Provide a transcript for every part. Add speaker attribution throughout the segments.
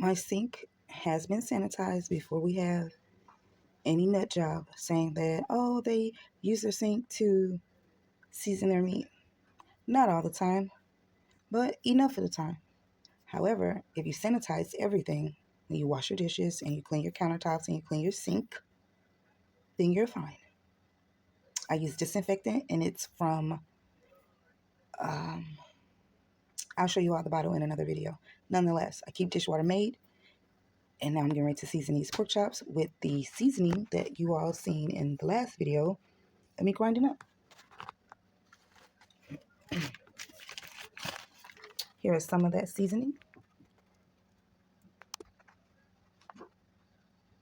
Speaker 1: My sink has been sanitized before we have any nut job saying that, oh, they use their sink to season their meat. Not all the time, but enough of the time. However, if you sanitize everything, and you wash your dishes and you clean your countertops and you clean your sink, then you're fine. I use disinfectant and it's from, I'll show you all the bottle in another video. Nonetheless, I keep dishwater made. And now I'm getting ready to season these pork chops with the seasoning that you all seen in the last video of me grinding up. Here is some of that seasoning,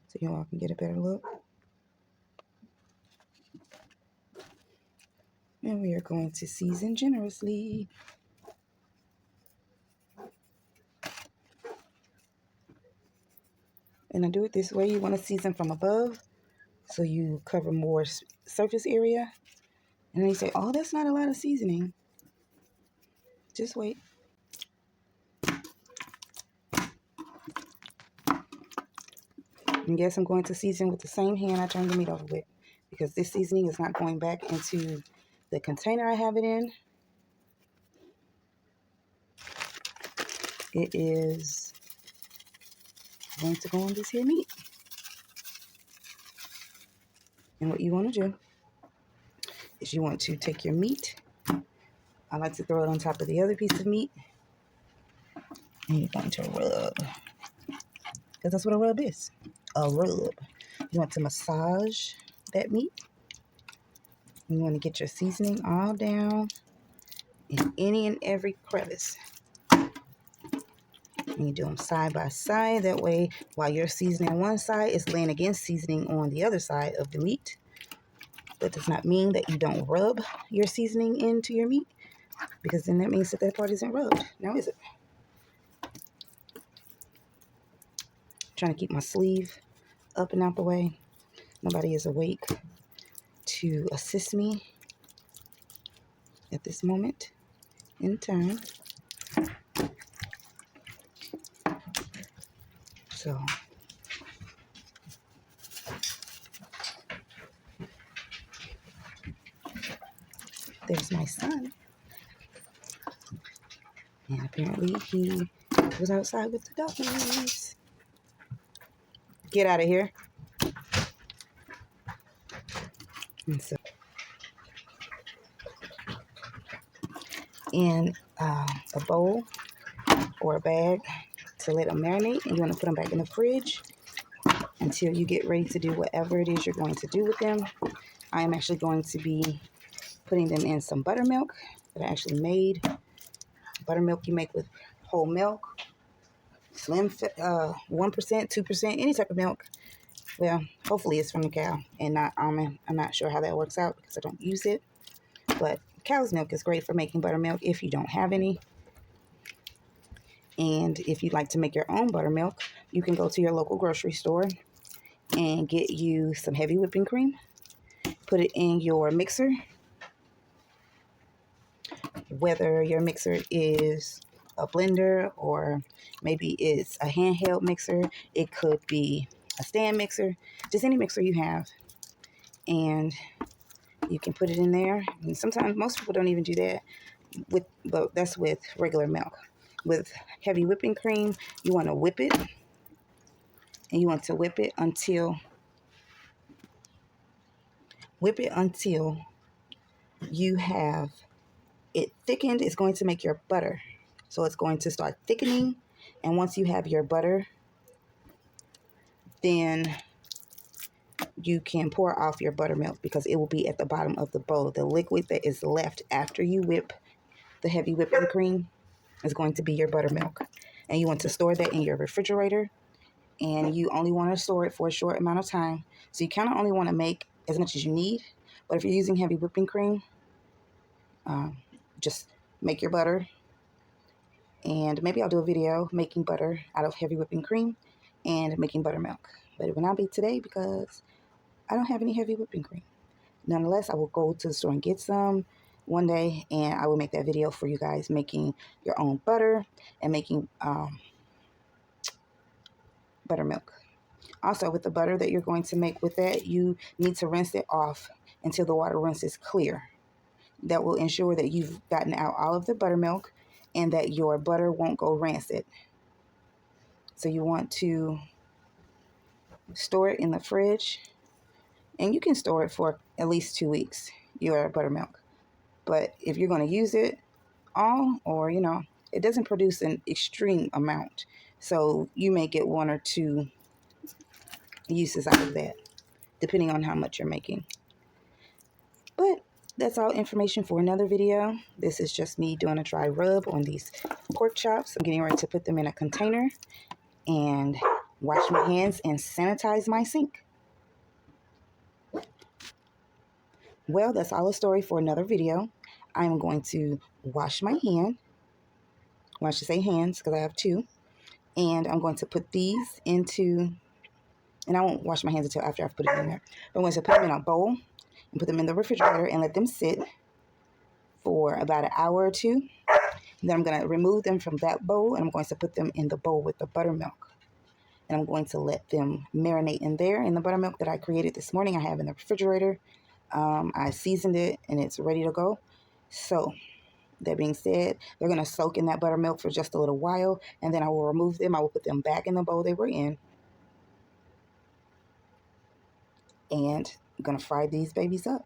Speaker 1: so you all can get a better look. And we are going to season generously. And I do it this way. You want to season from above, so you cover more surface area. And then you say, oh, that's not a lot of seasoning. Just wait. And guess I'm going to season with the same hand I turned the meat over with, because this seasoning is not going back into the container I have it in. It is going to go on this here meat. And what you want to do is you want to take your meat. I like to throw it on top of the other piece of meat. And you're going to rub. Because that's what a rub is. A rub. You want to massage that meat. You want to get your seasoning all down in any and every crevice. And you do them side by side. That way, while you're seasoning one side, it's laying against seasoning on the other side of the meat. That does not mean that you don't rub your seasoning into your meat, because then that means that that part isn't rubbed. Now is it? Trying to keep my sleeve up and out the way. Nobody is awake to assist me at this moment in time. So there's my son. And apparently he was outside with the doggies. Get out of here. And so in a bowl or a bag to let them marinate, and you want to put them back in the fridge until you get ready to do whatever it is you're going to do with them. I am actually going to be putting them in some buttermilk that I actually made. Buttermilk you make with whole milk, slim 1%, 2%, any type of milk. Well, hopefully it's from the cow and not almond. I'm not sure how that works out because I don't use it. But cow's milk is great for making buttermilk if you don't have any. And if you'd like to make your own buttermilk, you can go to your local grocery store and get you some heavy whipping cream. Put it in your mixer. Whether your mixer is a blender or maybe it's a handheld mixer, it could be a stand mixer, just any mixer you have. And you can put it in there. And sometimes most people don't even do that, but that's with regular milk. With heavy whipping cream, you want to whip it, and you want to whip it until you have it thickened. It's going to make your butter. So it's going to start thickening, and once you have your butter, then you can pour off your buttermilk because it will be at the bottom of the bowl. The liquid that is left after you whip the heavy whipping cream is going to be your buttermilk. And you want to store that in your refrigerator, and you only want to store it for a short amount of time. So you kind of only want to make as much as you need. But if you're using heavy whipping cream, just make your butter. And maybe I'll do a video making butter out of heavy whipping cream and making buttermilk. But it will not be today because I don't have any heavy whipping cream. Nonetheless, I will go to the store and get some one day, and I will make that video for you guys making your own butter and making buttermilk. Also, with the butter that you're going to make with that, you need to rinse it off until the water rinses clear. That will ensure that you've gotten out all of the buttermilk and that your butter won't go rancid. So you want to store it in the fridge, and you can store it for at least 2 weeks, your buttermilk. But if you're going to use it all, or it doesn't produce an extreme amount, so you may get 1 or 2 uses out of that, depending on how much you're making. But that's all information for another video. This is just me doing a dry rub on these pork chops. I'm getting ready to put them in a container and wash my hands and sanitize my sink. Well, that's all a story for another video. I'm going to wash my hand. Well, I should say hands because I have 2. And I'm going to put these into, and I won't wash my hands until after I've put it in there. But I'm going to put them in a bowl and put them in the refrigerator and let them sit for about an hour or 2. And then I'm going to remove them from that bowl, and I'm going to put them in the bowl with the buttermilk. And I'm going to let them marinate in there. In the buttermilk that I created this morning, I have in the refrigerator. I seasoned it, and it's ready to go. So that being said, they're going to soak in that buttermilk for just a little while, and then I will remove them. I will put them back in the bowl they were in. And I'm going to fry these babies up.